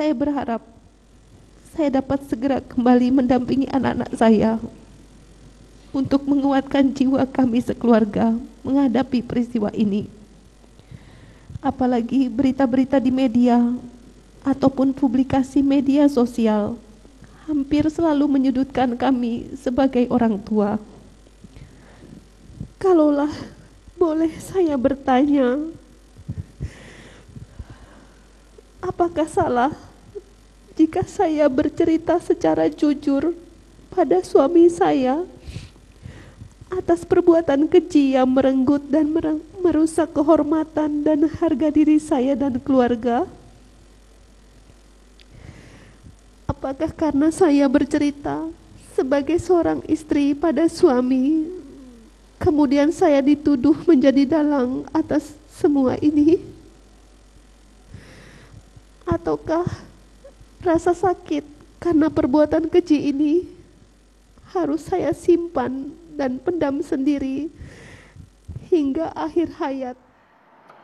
Saya berharap saya dapat segera kembali mendampingi anak-anak saya untuk menguatkan jiwa kami sekeluarga menghadapi peristiwa ini. Apalagi berita-berita di media ataupun publikasi media sosial hampir selalu menyudutkan kami sebagai orang tua. Kalaulah boleh saya bertanya, apakah salah jika saya bercerita secara jujur pada suami saya atas perbuatan keji yang merenggut dan merusak kehormatan dan harga diri saya dan keluarga? Apakah karena saya bercerita sebagai seorang istri pada suami, kemudian saya dituduh menjadi dalang atas semua ini? Ataukah rasa sakit karena perbuatan keji ini harus saya simpan dan pendam sendiri hingga akhir hayat?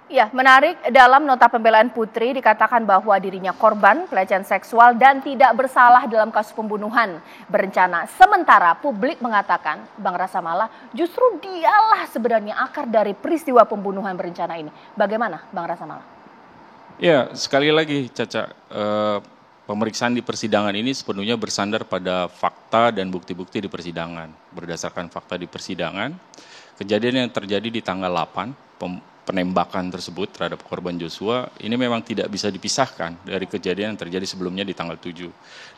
Ya, menarik, dalam nota pembelaan Putri dikatakan bahwa dirinya korban pelecehan seksual dan tidak bersalah dalam kasus pembunuhan berencana. Sementara publik mengatakan Bang Rasa Mala justru dialah sebenarnya akar dari peristiwa pembunuhan berencana ini. Bagaimana Bang Rasa Mala? Ya, sekali lagi Caca, pemeriksaan di persidangan ini sepenuhnya bersandar pada fakta dan bukti-bukti di persidangan. Berdasarkan fakta di persidangan, kejadian yang terjadi di tanggal 8, penembakan tersebut terhadap korban Joshua, ini memang tidak bisa dipisahkan dari kejadian yang terjadi sebelumnya di tanggal 7.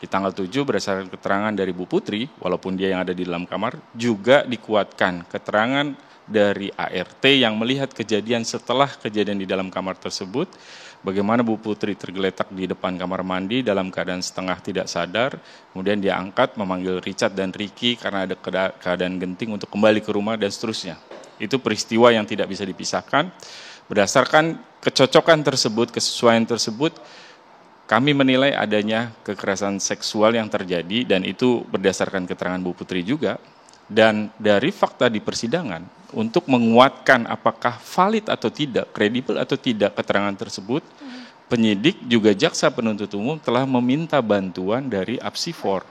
Di tanggal 7 berdasarkan keterangan dari Bu Putri, walaupun dia yang ada di dalam kamar, juga dikuatkan keterangan dari ART yang melihat kejadian setelah kejadian di dalam kamar tersebut, bagaimana Bu Putri tergeletak di depan kamar mandi dalam keadaan setengah tidak sadar, kemudian dia angkat memanggil Richard dan Ricky karena ada keadaan genting untuk kembali ke rumah dan seterusnya. Itu peristiwa yang tidak bisa dipisahkan. Berdasarkan kecocokan tersebut, kesesuaian tersebut, kami menilai adanya kekerasan seksual yang terjadi dan itu berdasarkan keterangan Bu Putri juga. Dan dari fakta di persidangan, untuk menguatkan apakah valid atau tidak, kredibel atau tidak keterangan tersebut, penyidik juga jaksa penuntut umum telah meminta bantuan dari Apsifor.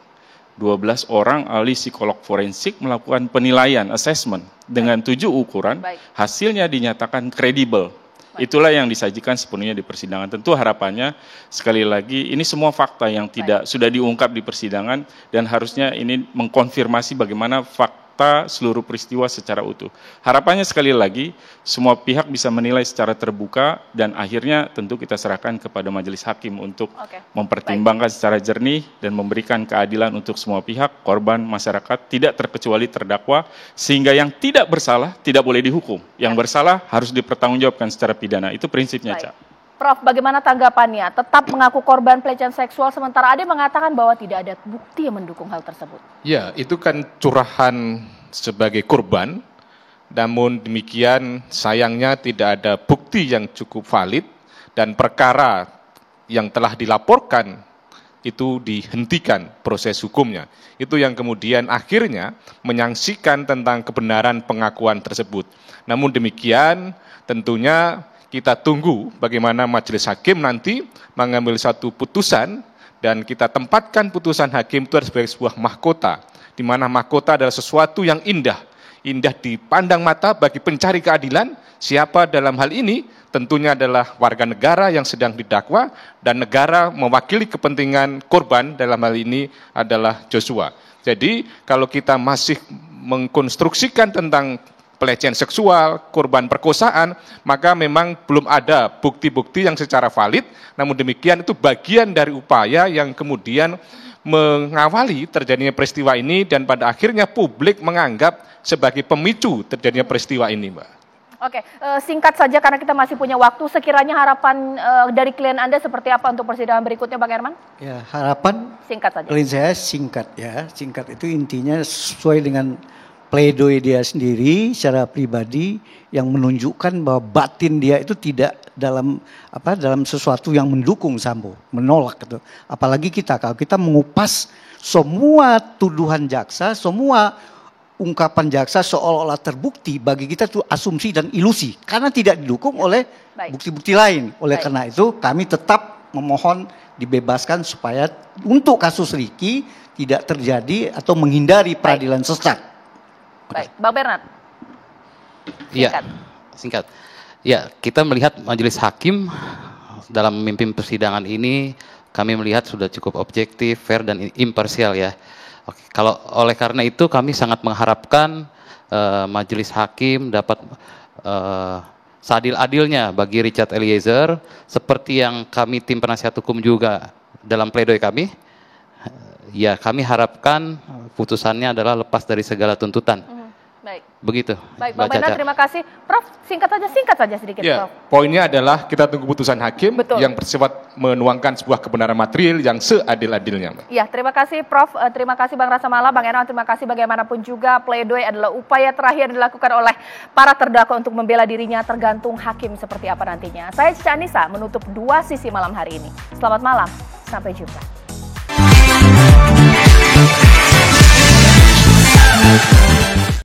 12 orang ahli psikolog forensik melakukan penilaian, assessment, dengan 7 ukuran, hasilnya dinyatakan kredibel. Itulah yang disajikan sepenuhnya di persidangan. Tentu harapannya, sekali lagi, ini semua fakta yang tidak sudah diungkap di persidangan, dan harusnya ini mengkonfirmasi bagaimana fakta seluruh peristiwa secara utuh. Harapannya sekali lagi, semua pihak bisa menilai secara terbuka, dan akhirnya tentu kita serahkan kepada majelis hakim untuk mempertimbangkan secara jernih dan memberikan keadilan untuk semua pihak, korban, masyarakat, tidak terkecuali terdakwa, sehingga yang tidak bersalah tidak boleh dihukum. Yang bersalah harus dipertanggungjawabkan secara pidana. Itu prinsipnya, Cak. Prof, bagaimana tanggapannya? Tetap mengaku korban pelecehan seksual, sementara Ade mengatakan bahwa tidak ada bukti yang mendukung hal tersebut. Ya, itu kan curahan sebagai korban, namun demikian sayangnya tidak ada bukti yang cukup valid dan perkara yang telah dilaporkan itu dihentikan proses hukumnya. Itu yang kemudian akhirnya menyaksikan tentang kebenaran pengakuan tersebut. Namun demikian tentunya kita tunggu bagaimana majelis hakim nanti mengambil satu putusan, dan kita tempatkan putusan hakim itu sebagai sebuah mahkota, di mana mahkota adalah sesuatu yang indah dipandang mata bagi pencari keadilan. Siapa dalam hal ini? Tentunya adalah warga negara yang sedang didakwa, dan negara mewakili kepentingan korban, dalam hal ini adalah Joshua. Jadi kalau kita masih mengkonstruksikan tentang pelecehan seksual, korban perkosaan, maka memang belum ada bukti-bukti yang secara valid. Namun demikian itu bagian dari upaya yang kemudian mengawali terjadinya peristiwa ini, dan pada akhirnya publik menganggap sebagai pemicu terjadinya peristiwa ini, Mbak. Oke, singkat saja karena kita masih punya waktu. Sekiranya harapan dari klien Anda seperti apa untuk persidangan berikutnya, Bang Herman? Ya, harapan singkat saja. Klien saya singkat ya. Singkat itu intinya sesuai dengan pledoi dia sendiri secara pribadi yang menunjukkan bahwa batin dia itu tidak dalam sesuatu yang mendukung Sambo, menolak itu. Apalagi kalau kita mengupas semua tuduhan jaksa, semua ungkapan jaksa seolah-olah terbukti, bagi kita itu asumsi dan ilusi karena tidak didukung oleh bukti-bukti lain. Oleh karena itu kami tetap memohon dibebaskan supaya untuk kasus Ricky tidak terjadi atau menghindari peradilan sesat. Baik, Bang Bernard. Iya, singkat. Ya, kita melihat majelis hakim dalam memimpin persidangan ini, kami melihat sudah cukup objektif, fair, dan imparsial ya. Oke, kalau oleh karena itu kami sangat mengharapkan majelis hakim dapat seadil-adilnya bagi Richard Eliezer, seperti yang kami tim penasihat hukum juga dalam pledoi kami. Ya, kami harapkan putusannya adalah lepas dari segala tuntutan. Baik. Begitu. Baik, Bang Bernard, terima kasih. Prof, singkat saja sedikit, Ya, Prof. poinnya adalah kita tunggu putusan hakim Betul. yang bersifat menuangkan sebuah kebenaran material yang seadil-adilnya, Mbak. Ya, terima kasih Prof, terima kasih Bang Rasa Mala, Bang Erwan, terima kasih. Bagaimanapun juga pledoi adalah upaya terakhir yang dilakukan oleh para terdakwa untuk membela dirinya, tergantung hakim seperti apa nantinya. Saya Cica Anissa menutup 2 sisi malam hari ini. Selamat malam, sampai jumpa.